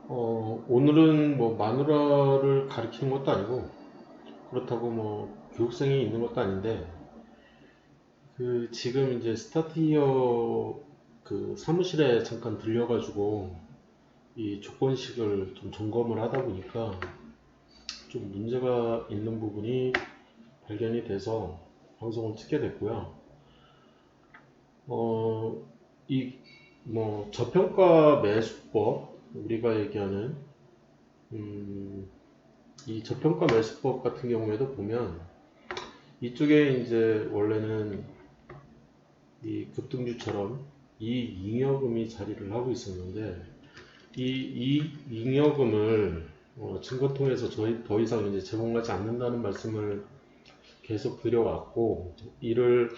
오늘은 뭐 마누라를 가리키는 것도 아니고 그렇다고 뭐 교육생이 있는 것도 아닌데 그 지금 이제 스타트히어 그 사무실에 잠깐 들려가지고 이 조건식을 좀 점검을 하다 보니까 좀 문제가 있는 부분이 발견이 돼서 방송을 찍게 됐고요. 이 뭐 저평가 매수법 우리가 얘기하는 이 저평가 매수법 같은 경우에도 보면 이쪽에 이제 원래는 이 급등주처럼 이 잉여금이 자리를 하고 있었는데 이 잉여금을 증거 통해서 저희 더 이상 이제 제공하지 않는다는 말씀을 계속 드려왔고 이를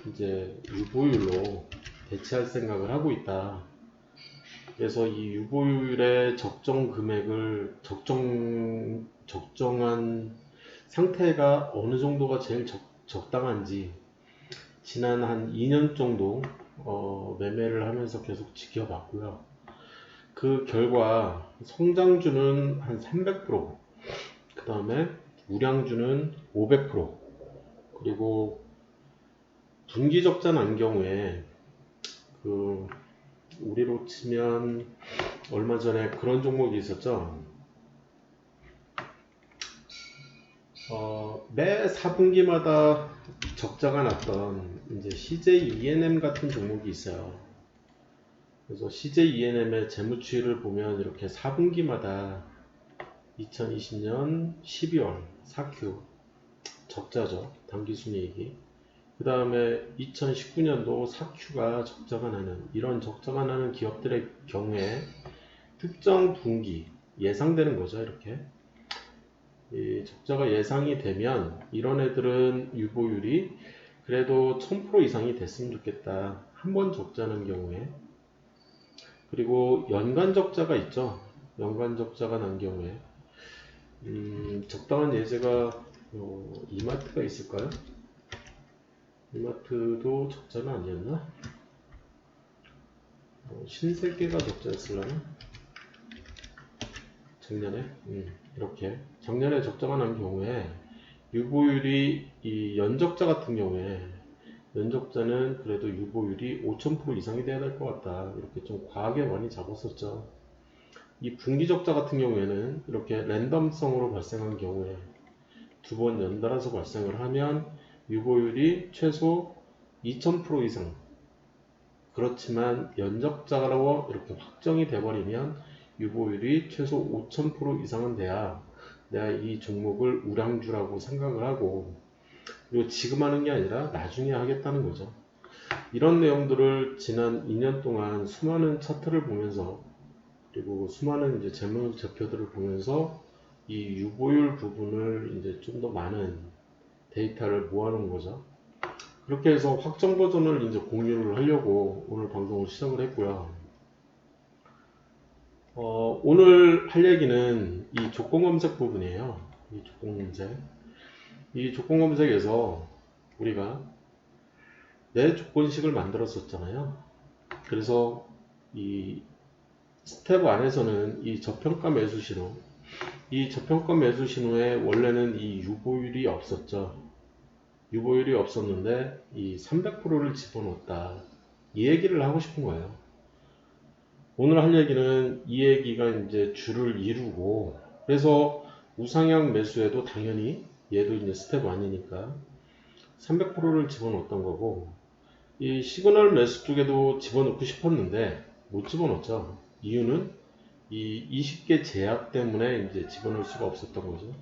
이제 유보율로 대체할 생각을 하고 있다. 그래서 이 유보율의 적정 금액을 적정한 상태가 어느 정도가 제일 적당한지 지난 한 2년 정도 매매를 하면서 계속 지켜봤고요. 그 결과 성장주는 한 300%, 그 다음에 우량주는 500%, 그리고 분기적자 난 경우에 그 우리로 치면 얼마 전에 그런 종목이 있었죠. 매 4분기마다 적자가 났던 이제 CJ E&M 같은 종목이 있어요. 그래서 CJ E&M의 재무추이를 보면 이렇게 4분기마다 2020년 12월 4Q 적자죠. 당기순이익이. 그 다음에 2019년도 4Q가 적자가 나는 이런 적자가 나는 기업들의 경우에 특정 분기 예상되는 거죠. 이렇게 이 적자가 예상이 되면 이런 애들은 유보율이 그래도 1000% 이상이 됐으면 좋겠다. 한 번 적자는 경우에. 그리고 연간 적자가 있죠. 연간 적자가 난 경우에 적당한 예제가 이마트가 있을까요? 이마트도 적자는 아니었나? 신세계가 적자였을라나? 작년에 이렇게 작년에 적자가 난 경우에 유보율이 이 연적자 같은 경우에 연적자는 그래도 유보율이 5000% 이상이 돼야 될 것 같다. 이렇게 좀 과하게 많이 잡았었죠. 이 분기적자 같은 경우에는 이렇게 랜덤성으로 발생한 경우에 두 번 연달아서 발생을 하면 유보율이 최소 2000% 이상, 그렇지만 연적자라고 이렇게 확정이 돼버리면 유보율이 최소 5000% 이상은 돼야 내가 이 종목을 우량주라고 생각을 하고, 그리고 지금 하는 게 아니라 나중에 하겠다는 거죠. 이런 내용들을 지난 2년 동안 수많은 차트를 보면서 그리고 수많은 이제 재무제표들을 보면서 이 유보율 부분을 이제 좀 더 많은 데이터를 모아놓은 거죠. 그렇게 해서 확정 버전을 이제 공유를 하려고 오늘 방송을 시작을 했고요. 오늘 할 얘기는 이 조건 검색 부분이에요. 이 조건 검색. 이 조건 검색에서 우리가 내 조건식을 만들었었잖아요. 그래서 이 스텝 안에서는 이 저평가 매수 신호, 이 저평가 매수 신호에 원래는 이 유보율이 없었죠. 유보율이 없었는데 이 300%를 집어넣었다. 이 얘기를 하고 싶은 거예요. 오늘 할 얘기는 이 얘기가 이제 줄을 이루고, 그래서 우상향 매수에도 당연히 얘도 이제 스텝 1이니까 300%를 집어넣었던 거고, 이 시그널 매수 쪽에도 집어넣고 싶었는데 못 집어넣었죠. 이유는 이 20개 제약 때문에 이제 집어넣을 수가 없었던 거죠.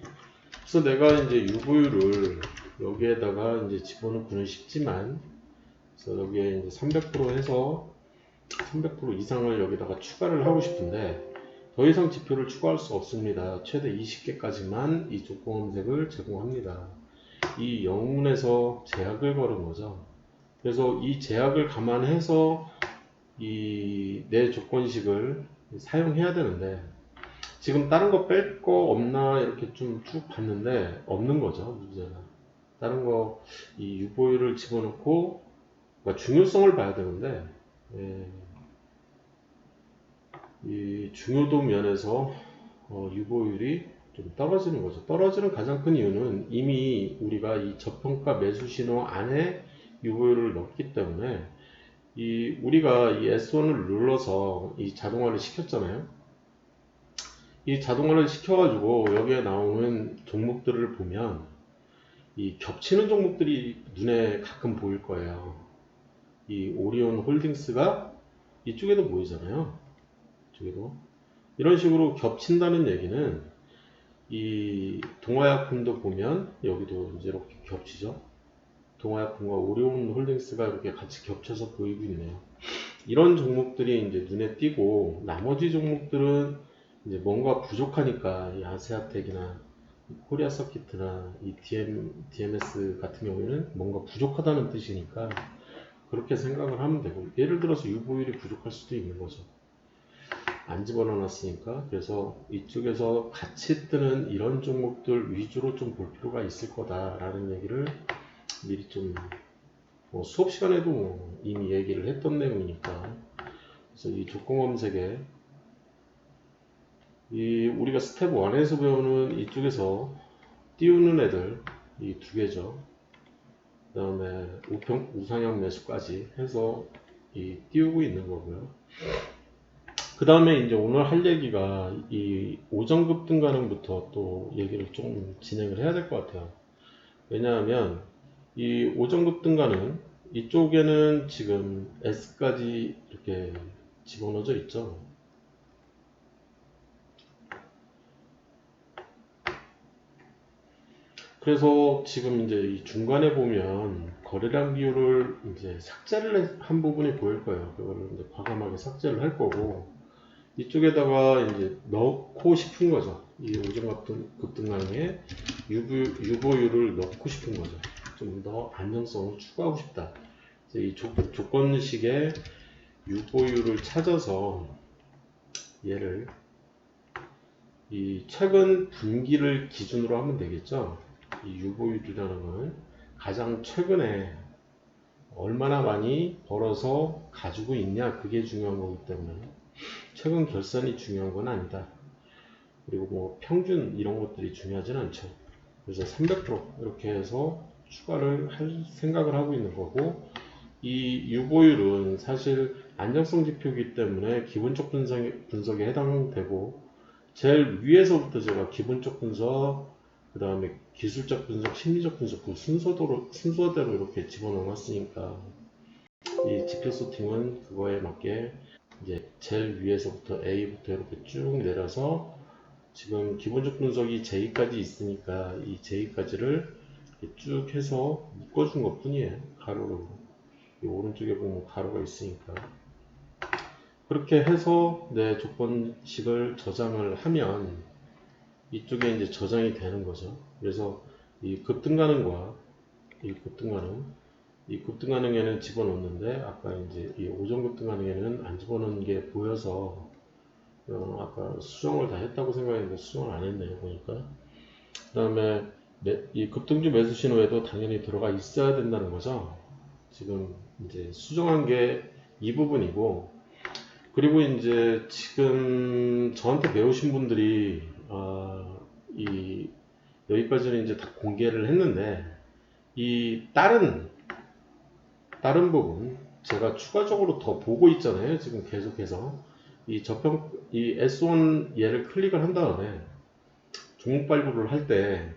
그래서 내가 이제 유보율을 여기에다가 이제 집어넣고는 싶지만, 그래서 여기에 이제 300% 해서 300% 이상을 여기다가 추가를 하고 싶은데 더 이상 지표를 추가할 수 없습니다. 최대 20개까지만 이 조건 검색을 제공합니다. 이 영문에서 제약을 걸은 거죠. 그래서 이 제약을 감안해서 이 내 조건식을 사용해야 되는데 지금 다른 거 뺄 거 없나 이렇게 좀 쭉 봤는데 없는 거죠. 문제가 다른 거 이 유보율을 집어넣고 그러니까 중요성을 봐야 되는데 예, 이 중요도 면에서 유보율이 좀 떨어지는 거죠. 떨어지는 가장 큰 이유는 이미 우리가 이 저평가 매수 신호 안에 유보율을 넣었기 때문에 우리가 이 S1을 눌러서 이 자동화를 시켰잖아요. 이 자동화를 시켜가지고 여기에 나오는 종목들을 보면 이 겹치는 종목들이 눈에 가끔 보일 거예요. 이 오리온 홀딩스가 이쪽에도 보이잖아요. 이쪽에도. 이런 식으로 겹친다는 얘기는 이 동화약품도 보면 여기도 이제 이렇게 겹치죠. 동화약품과 오리온 홀딩스가 이렇게 같이 겹쳐서 보이고 있네요. 이런 종목들이 이제 눈에 띄고 나머지 종목들은 이제 뭔가 부족하니까 이 아세아텍이나 코리아 서킷이나 이 DMS 같은 경우에는 뭔가 부족하다는 뜻이니까 그렇게 생각을 하면 되고, 예를 들어서 유보율이 부족할 수도 있는 거죠. 안 집어넣어놨으니까. 그래서 이쪽에서 같이 뜨는 이런 종목들 위주로 좀 볼 필요가 있을 거다라는 얘기를 미리 좀 수업 시간에도 이미 얘기를 했던 내용이니까. 그래서 이 조건 검색에 우리가 스텝 1에서 배우는 이쪽에서 띄우는 애들 이 두 개죠. 그 다음에 우상향 매수까지 해서 띄우고 있는 거고요. 그 다음에 이제 오늘 할 얘기가 이 오전급 등가능부터 또 얘기를 좀 진행을 해야 될 것 같아요. 왜냐하면 이 오전급 등가능 이쪽에는 지금 S까지 이렇게 집어넣어져 있죠. 그래서 지금 이제 이 중간에 보면 거래량 비율을 이제 삭제를 한 부분이 보일 거예요. 그거를 이제 과감하게 삭제를 할 거고, 이쪽에다가 이제 넣고 싶은 거죠. 이 오전급 등가능에 유보율을 넣고 싶은 거죠. 좀 더 안정성을 추구하고 싶다. 이 조건식의 유보율을 찾아서 얘를 이 최근 분기를 기준으로 하면 되겠죠. 이 유보율이라는 것은 가장 최근에 얼마나 많이 벌어서 가지고 있냐, 그게 중요한 거기 때문에 최근 결산이 중요한 건 아니다. 그리고 뭐 평균 이런 것들이 중요하진 않죠. 그래서 300% 이렇게 해서 추가를 할 생각을 하고 있는 거고, 이 유보율은 사실 안정성 지표이기 때문에 기본적 분석에 해당되고, 제일 위에서부터 제가 기본적 분석, 그 다음에 기술적 분석, 심리적 분석, 그 순서대로 이렇게 집어넣어 놨으니까 이 지표 소팅은 그거에 맞게 이제 제일 위에서부터 A부터 이렇게 쭉 내려서 지금 기본적 분석이 J까지 있으니까 이 J까지를 쭉 해서 묶어준 것 뿐이에요. 가로로. 이 오른쪽에 보면 가로가 있으니까. 그렇게 해서 내 조건식을 저장을 하면 이쪽에 이제 저장이 되는 거죠. 그래서 이 급등가능과 이 급등가능에는 집어넣는데, 아까 이제 이 오전급등가능에는 안 집어넣는 게 보여서 아까 수정을 다 했다고 생각했는데 수정을 안 했네요, 보니까. 그 다음에 이 급등주 매수 신호에도 당연히 들어가 있어야 된다는 거죠. 지금 이제 수정한 게 이 부분이고, 그리고 이제 지금 저한테 배우신 분들이 여기까지는 이제 다 공개를 했는데, 이 다른 부분 제가 추가적으로 더 보고 있잖아요. 지금 계속해서 이 S1 얘를 클릭을 한 다음에 종목 발굴을 할 때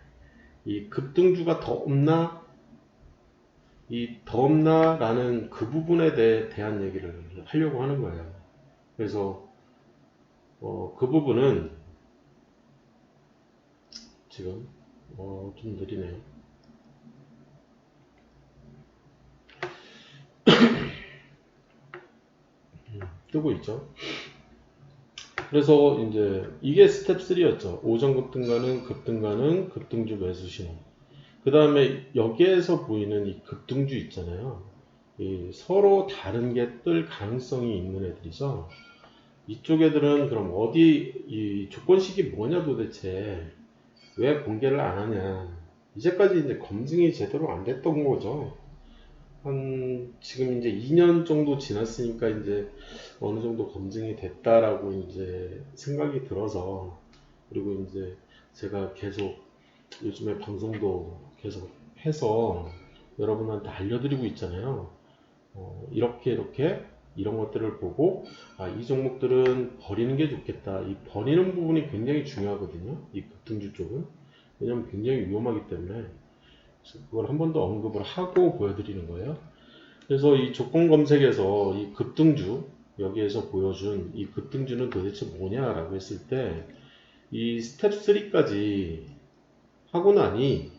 이 급등주가 더 없나 라는 그 부분에 대한 얘기를 하려고 하는 거예요. 그래서 그 부분은 지금 좀 느리네요. 뜨고 있죠. 그래서 이제 이게 스텝 3였죠. 오전 급등가능, 급등주 매수 신호. 그 다음에 여기에서 보이는 이 급등주 있잖아요. 서로 다른 게 뜰 가능성이 있는 애들이죠. 이쪽 애들은 그럼 이 조건식이 뭐냐 도대체, 왜 공개를 안 하냐. 이제까지 이제 검증이 제대로 안 됐던 거죠. 지금 이제 2년 정도 지났으니까 이제 어느 정도 검증이 됐다라고 이제 생각이 들어서, 그리고 이제 제가 계속 요즘에 방송도 계속 해서 여러분한테 알려드리고 있잖아요. 이렇게 이런 것들을 보고, 이 종목들은 버리는 게 좋겠다. 이 버리는 부분이 굉장히 중요하거든요. 이 급등주 쪽은. 왜냐면 굉장히 위험하기 때문에. 그래서 그걸 한 번 더 언급을 하고 보여드리는 거예요. 그래서 이 조건 검색에서 이 급등주, 여기에서 보여준 이 급등주는 도대체 뭐냐라고 했을 때, 이 스텝 3까지 하고 나니,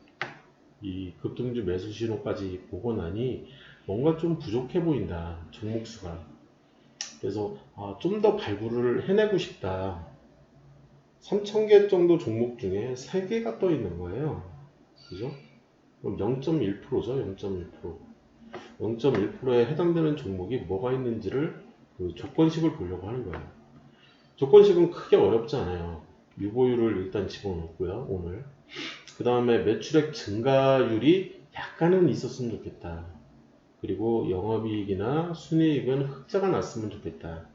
이 급등주 매수 신호까지 보고 나니 뭔가 좀 부족해 보인다, 종목수가. 그래서 좀 더 발굴을 해내고 싶다. 3,000개 정도 종목 중에 3개가 떠 있는 거예요. 그죠? 그럼 0.1%죠. 0.1%. 0.1%에 해당되는 종목이 뭐가 있는지를 그 조건식을 보려고 하는 거예요. 조건식은 크게 어렵지 않아요. 유보율을 일단 집어넣고요, 오늘. 그 다음에 매출액 증가율이 약간은 있었으면 좋겠다. 그리고 영업이익이나 순이익은 흑자가 났으면 좋겠다.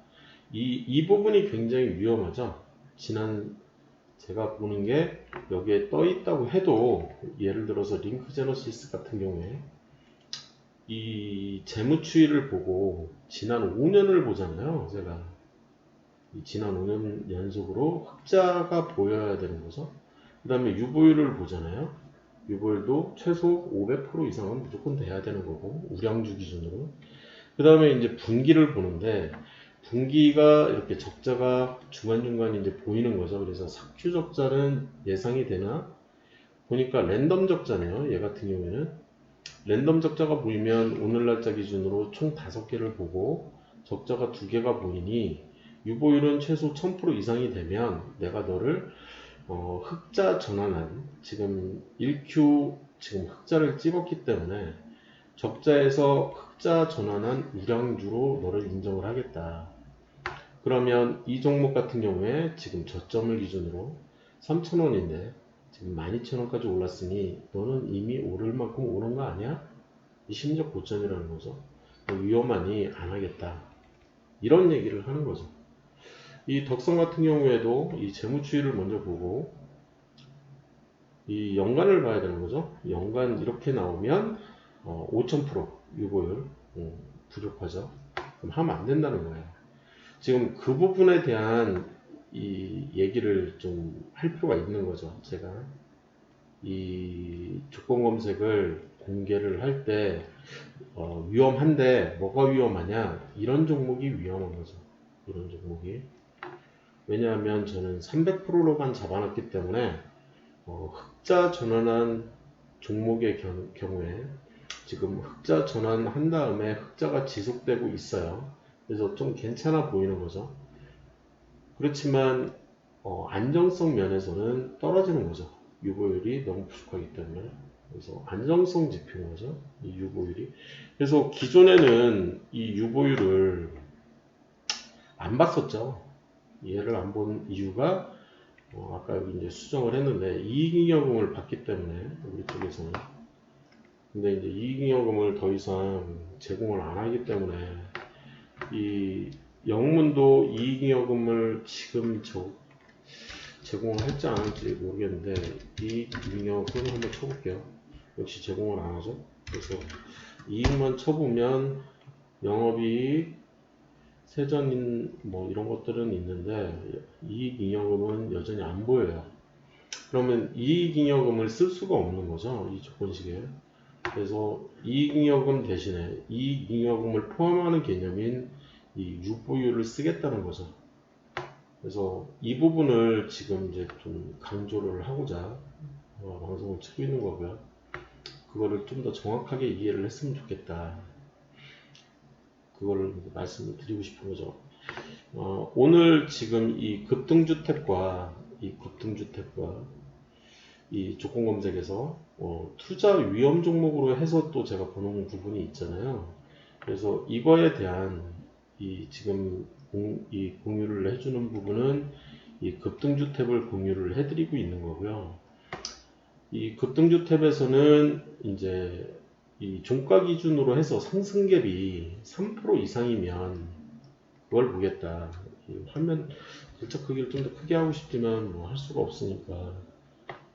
이 부분이 굉장히 위험하죠. 제가 보는 게 여기에 떠 있다고 해도, 예를 들어서 링크제너시스 같은 경우에 이 재무추이를 보고 지난 5년을 보잖아요. 제가 지난 5년 연속으로 흑자가 보여야 되는 거죠. 그 다음에 유보율을 보잖아요. 유보율도 최소 500% 이상은 무조건 돼야 되는 거고, 우량주 기준으로. 그 다음에 이제 분기를 보는데, 분기가 이렇게 적자가 중간중간 이제 보이는 거죠. 그래서 삭큐 적자는 예상이 되나? 보니까 랜덤 적자네요. 얘 같은 경우에는. 랜덤 적자가 보이면 오늘 날짜 기준으로 총 5개를 보고 적자가 2개가 보이니, 유보율은 최소 1000% 이상이 되면 내가 너를 흑자 전환한, 지금 1Q 지금 흑자를 찍었기 때문에 적자에서 흑자 전환한 우량주로 너를 인정을 하겠다. 그러면 이 종목 같은 경우에 지금 저점을 기준으로 3,000원인데 지금 12,000원까지 올랐으니 너는 이미 오를 만큼 오른 거 아니야? 이 심리적 고점이라는 거죠. 위험하니 안 하겠다. 이런 얘기를 하는 거죠. 이 덕성 같은 경우에도 이 재무추이를 먼저 보고 이 연간을 봐야 되는 거죠. 연간 이렇게 나오면 5000% 유보율 부족하죠. 그럼 하면 안 된다는 거예요. 지금 그 부분에 대한 이 얘기를 좀 할 필요가 있는 거죠. 제가 이 조건 검색을 공개를 할 때 위험한데 뭐가 위험하냐, 이런 종목이 위험한 거죠. 이런 종목이. 왜냐하면 저는 300%로만 잡아놨기 때문에 흑자 전환한 종목의 경우에 지금 흑자 전환한 다음에 흑자가 지속되고 있어요. 그래서 좀 괜찮아 보이는 거죠. 그렇지만 안정성 면에서는 떨어지는 거죠. 유보율이 너무 부족하기 때문에. 그래서 안정성 지표인 거죠. 이 유보율이. 그래서 기존에는 이 유보율을 안 봤었죠. 얘를 안 본 이유가 아까 여기 이제 수정을 했는데 이익잉여금을 받기 때문에, 우리 쪽에서는. 근데 이제 이익잉여금을 더 이상 제공을 안 하기 때문에 이 영문도 이익잉여금을 지금 제공을 할지 안 할지 모르겠는데, 이익잉여금 한번 쳐볼게요. 역시 제공을 안 하죠. 그래서 이익만 쳐보면 영업이익, 세전인 뭐 이런 것들은 있는데 이익잉여금은 여전히 안 보여요. 그러면 이익잉여금을 쓸 수가 없는 거죠, 이 조건식에. 그래서 이익잉여금 대신에 이익잉여금을 포함하는 개념인 이 유보율을 쓰겠다는 거죠. 그래서 이 부분을 지금 이제 좀 강조를 하고자 방송을 치고 있는 거고요. 그거를 좀 더 정확하게 이해를 했으면 좋겠다. 그거를 말씀을 드리고 싶은 거죠. 오늘 지금 이 급등주택과 이 조건 검색에서 투자 위험 종목으로 해서 또 제가 보는 부분이 있잖아요. 그래서 이거에 대한 이 지금 이 공유를 해주는 부분은 이 급등주 탭을 공유를 해드리고 있는 거고요. 이 급등주 탭에서는 이제 이 종가 기준으로 해서 상승갭이 3% 이상이면 그걸 보겠다. 이 화면 글자 크기를 좀 더 크게 하고 싶지만 뭐 할 수가 없으니까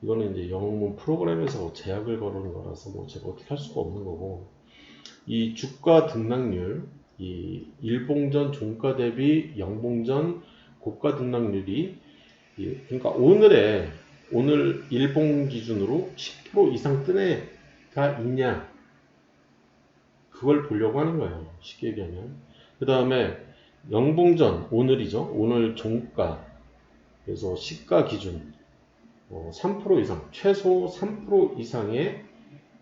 이거는 이제 영문 프로그램에서 제약을 걸어놓은 거라서 뭐 제가 어떻게 할 수가 없는 거고, 이 주가 등락률, 이 일봉전 종가 대비 영봉전 고가 등락률이 그러니까 오늘 일봉 기준으로 10% 이상 뜬 애가 있냐, 그걸 보려고 하는 거예요. 쉽게 얘기하면. 그 다음에 영봉전, 오늘이죠. 오늘 종가, 그래서 시가 기준 3% 이상, 최소 3% 이상의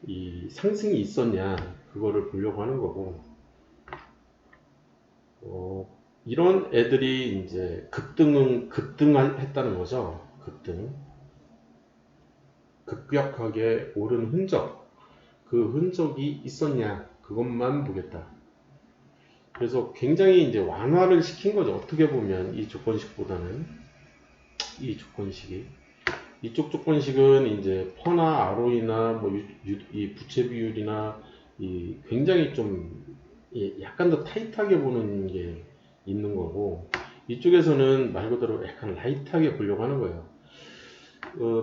이 상승이 있었냐, 그거를 보려고 하는 거고, 이런 애들이 이제 급등했다는 거죠. 급격하게 오른 흔적, 그 흔적이 있었냐, 그것만 보겠다. 그래서 굉장히 이제 완화를 시킨 거죠. 어떻게 보면 이 조건식보다는 이 조건식이, 이쪽 조건식은 이제 퍼나 ROE나 뭐 이 부채 비율이나 이 굉장히 좀 약간 더 타이트하게 보는 게 있는 거고, 이쪽에서는 말 그대로 약간 라이트하게 보려고 하는 거예요.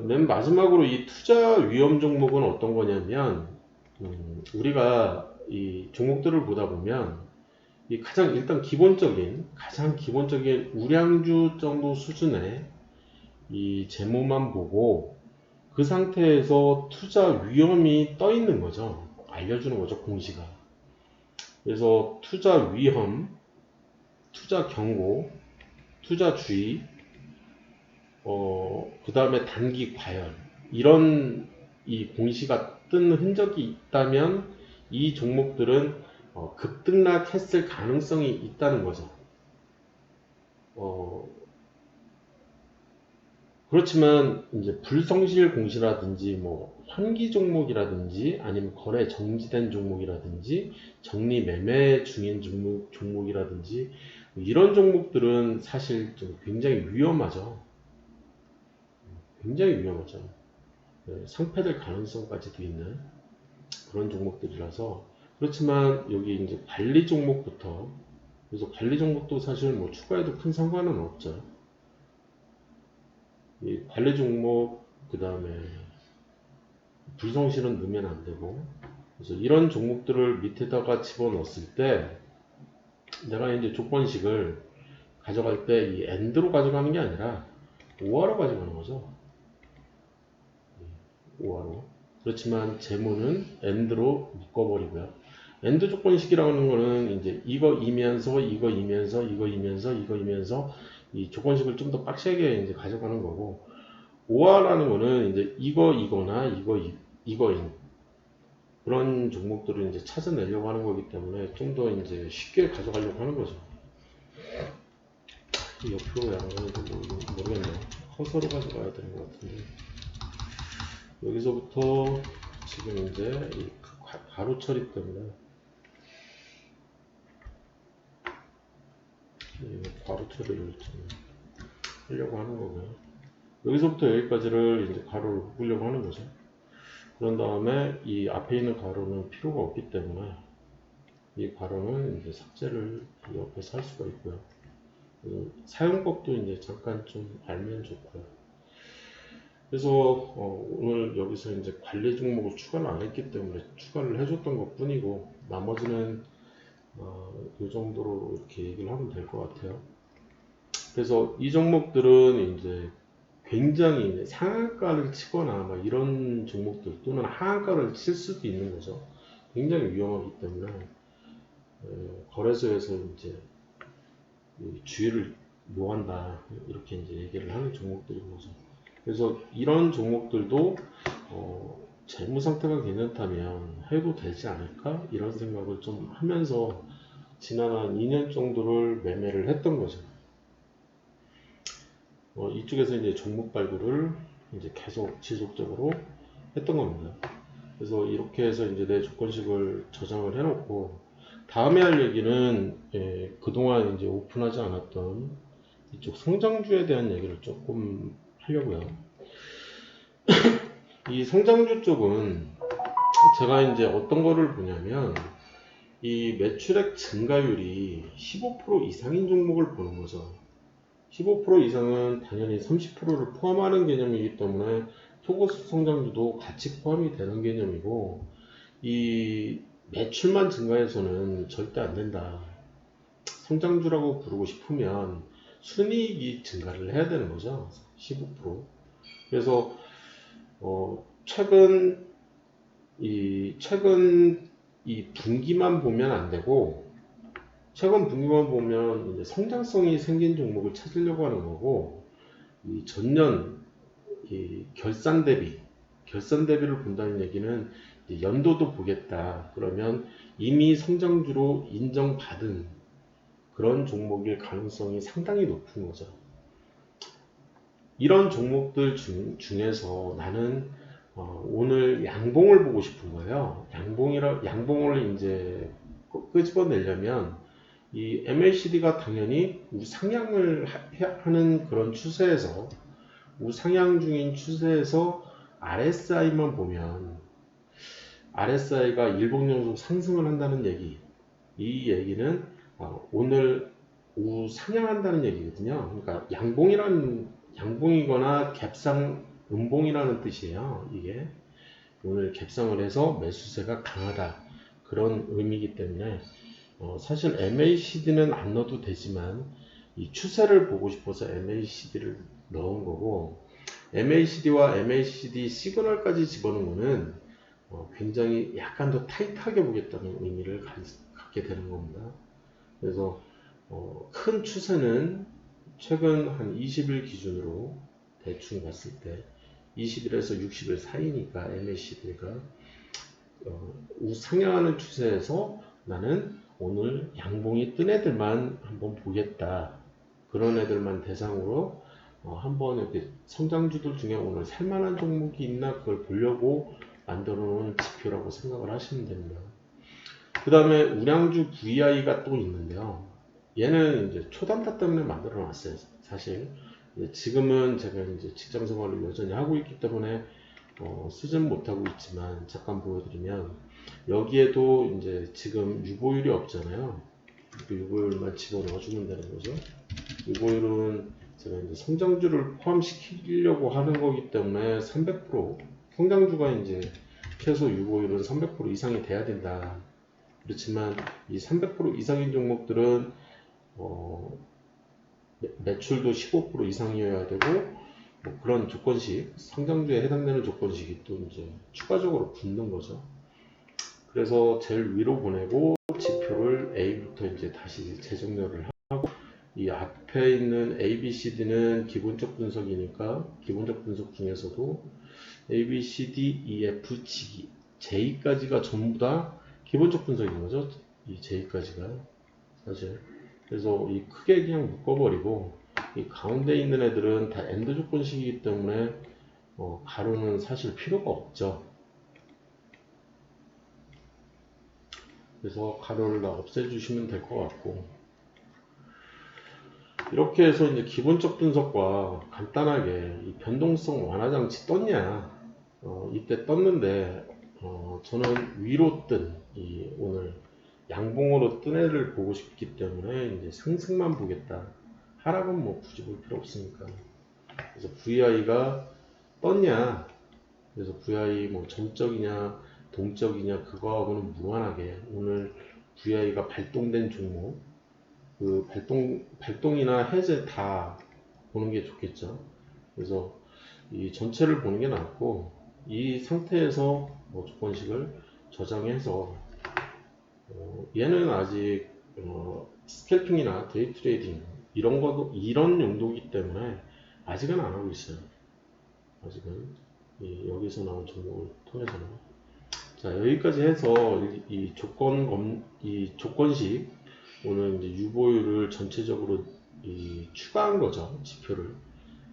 맨 마지막으로 이 투자 위험 종목은 어떤 거냐면, 우리가 이 종목들을 보다 보면 이 가장 기본적인 우량주 정도 수준의 이 재무만 보고 그 상태에서 투자 위험이 떠 있는 거죠. 알려주는 거죠, 공시가. 그래서 투자 위험, 투자 경고, 투자 주의, 그 다음에 단기 과열, 이런 이 공시가 뜬 흔적이 있다면 이 종목들은 급등락했을 가능성이 있다는 거죠. 그렇지만 이제 불성실 공시라든지 뭐 환기 종목이라든지 아니면 거래 정지된 종목이라든지 정리 매매 중인 종목이라든지 이런 종목들은 사실 좀 굉장히 위험하죠. 굉장히 위험하죠. 상폐될 가능성까지도 있는 그런 종목들이라서. 그렇지만 여기 이제 관리 종목부터, 그래서 관리 종목도 사실 뭐 추가해도 큰 상관은 없죠. 이 관리 종목, 그 다음에 불성실은 넣으면 안 되고, 그래서 이런 종목들을 밑에다가 집어넣었을 때 내가 이제 조건식을 가져갈 때 이 엔드로 가져가는 게 아니라 오화로 가져가는 거죠. 오화로. 그렇지만 재무는 엔드로 묶어버리고요. 엔드 조건식이라고 하는 거는 이제 이거이면서 이 조건식을 좀 더 빡세게 이제 가져가는 거고, 오화라는 거는 이제 이거나 이거인 그런 종목들을 이제 찾아내려고 하는 거기 때문에 좀 더 이제 쉽게 가져가려고 하는 거죠. 옆으로 양가는지 모르겠네요. 커서로 가져가야 되는 것 같은데, 여기서부터 지금 이제 이 가로 처리 때문에 가로 처리를 좀 하려고 하는 거고요. 여기서부터 여기까지를 이제 가로를 묶으려고 하는 거죠. 그런 다음에 이 앞에 있는 가로는 필요가 없기 때문에 이 가로는 이제 삭제를 옆에서 할 수가 있고요. 사용법도 이제 잠깐 좀 알면 좋고요. 그래서 오늘 여기서 이제 관리 종목을 추가를 안 했기 때문에 추가를 해줬던 것 뿐이고, 나머지는 이 정도로 이렇게 얘기를 하면 될 것 같아요. 그래서 이 종목들은 이제 굉장히 상한가를 치거나 막 이런 종목들, 또는 하한가를 칠 수도 있는 거죠. 굉장히 위험하기 때문에 거래소에서 이제 주의를 요한다, 이렇게 이제 얘기를 하는 종목들인 거죠. 그래서 이런 종목들도 재무 상태가 괜찮다면 해도 되지 않을까, 이런 생각을 좀 하면서 지난 한 2년 정도를 매매를 했던 거죠. 이쪽에서 이제 종목 발굴을 이제 계속 지속적으로 했던 겁니다. 그래서 이렇게 해서 이제 내 조건식을 저장을 해놓고, 다음에 할 얘기는 그동안 이제 오픈하지 않았던 이쪽 성장주에 대한 얘기를 조금 하려고요. 이 성장주 쪽은 제가 이제 어떤 거를 보냐면 이 매출액 증가율이 15% 이상인 종목을 보는 거죠. 15% 이상은 당연히 30%를 포함하는 개념이기 때문에 소고수 성장주도 같이 포함이 되는 개념이고, 이 매출만 증가해서는 절대 안 된다. 성장주라고 부르고 싶으면 순이익이 증가를 해야 되는 거죠. 15%. 그래서 최근 이 분기만 보면 안 되고, 최근 분기만 보면 이제 성장성이 생긴 종목을 찾으려고 하는 거고, 이 전년 이 결산 대비를 본다는 얘기는 이제 연도도 보겠다. 그러면 이미 성장주로 인정받은 그런 종목일 가능성이 상당히 높은 거죠. 이런 종목들 중에서 나는 오늘 양봉을 보고 싶은 거예요. 양봉을 이제 끄집어내려면 이 MACD가 당연히 우상향을 하는 그런 추세에서, 우상향 중인 추세에서 RSI만 보면, RSI가 일봉연속 상승을 한다는 얘기, 이 얘기는 오늘 우상향한다는 얘기거든요. 그러니까 양봉이거나 갭상 음봉이라는 뜻이에요. 이게 오늘 갭상을 해서 매수세가 강하다, 그런 의미이기 때문에 사실 MACD는 안 넣어도 되지만 이 추세를 보고 싶어서 MACD를 넣은 거고, MACD와 MACD 시그널까지 집어넣은 거는 굉장히 약간 더 타이트하게 보겠다는 의미를 갖게 되는 겁니다. 그래서 큰 추세는 최근 한 20일 기준으로 대충 봤을 때 20일에서 60일 사이니까 MACD가 우상향하는 추세에서 나는 오늘 양봉이 뜬 애들만 한번 보겠다. 그런 애들만 대상으로 한번 이렇게 성장주들 중에 오늘 살만한 종목이 있나 그걸 보려고 만들어 놓은 지표라고 생각을 하시면 됩니다. 그 다음에 우량주 VI가 또 있는데요. 얘는 이제 초단타 때문에 만들어 놨어요. 사실 지금은 제가 이제 직장 생활을 여전히 하고 있기 때문에 쓰진 못하고 있지만, 잠깐 보여드리면 여기에도 이제 지금 유보율이 없잖아요. 그 유보율만 집어넣어주면 되는 거죠. 유보율은 제가 이제 성장주를 포함시키려고 하는 거기 때문에 300%, 성장주가 이제 최소 유보율은 300% 이상이 돼야 된다. 그렇지만 이 300% 이상인 종목들은 매출도 15% 이상이어야 되고, 뭐 그런 조건식, 성장주에 해당되는 조건식이 또 이제 추가적으로 붙는 거죠. 그래서 제일 위로 보내고 지표를 A부터 이제 다시 재정렬을 하고, 이 앞에 있는 A, B, C, D는 기본적 분석이니까 기본적 분석 중에서도 A, B, C, D, E, F, G, J까지가 전부 다 기본적 분석인 거죠. 이 J까지가 사실. 그래서 이 크게 그냥 묶어버리고, 이 가운데 있는 애들은 다 엔드 조건식이기 때문에 가로는 사실 필요가 없죠. 그래서 가로를 다 없애주시면 될 것 같고, 이렇게 해서 이제 기본적 분석과 간단하게 이 변동성 완화 장치 떴냐, 이때 떴는데 저는 위로 뜬 이 오늘 양봉으로 뜬 애를 보고 싶기 때문에 이제 상승만 보겠다. 하락은 뭐 굳이 볼 필요 없으니까. 그래서 VI가 떴냐, 그래서 VI 뭐 점적이냐 동적이냐 그거하고는 무관하게 오늘 VI가 발동된 종목, 그 발동이나 해제 다 보는 게 좋겠죠. 그래서 이 전체를 보는 게 낫고, 이 상태에서 뭐 조건식을 저장해서 얘는 아직 스캘핑이나 데이 트레이딩 이런 용도이기 때문에 아직은 안 하고 있어요. 아직은 여기서 나온 종목을 통해서는. 자, 여기까지 해서 이 조건식 오늘 이제 유보율을 전체적으로 추가한 거죠.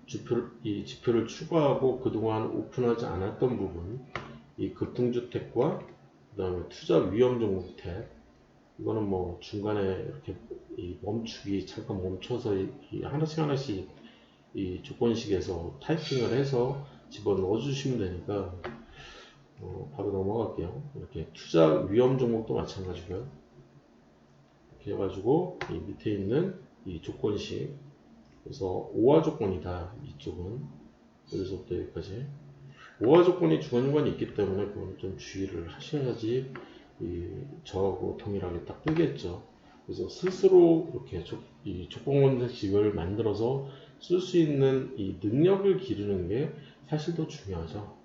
지표를 추가하고 그동안 오픈하지 않았던 부분, 이 급등주택과 그 다음에 투자 위험 종목 탭, 이거는 뭐 중간에 이렇게 멈추기 잠깐 멈춰서 하나씩 이 조건식에서 타이핑을 해서 집어넣어 주시면 되니까 바로 넘어갈게요. 이렇게 투자 위험 종목도 마찬가지고요. 이렇게 해가지고 이 밑에 있는 이 조건식, 그래서 5화 조건이다. 이쪽은 여기서부터 여기까지 5화 조건이 중간중간 있기 때문에 그건 좀 주의를 하셔야지 저하고 동일하게 딱 뜨겠죠. 그래서 스스로 이렇게 이 조건검색식을 만들어서 쓸 수 있는 이 능력을 기르는 게 사실 더 중요하죠.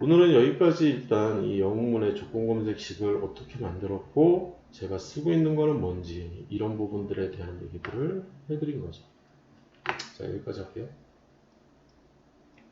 오늘은 여기까지 일단 이 영문의 조건검색식을 어떻게 만들었고 제가 쓰고 있는 거는 뭔지 이런 부분들에 대한 얘기들을 해드린 거죠. 자, 여기까지 할게요.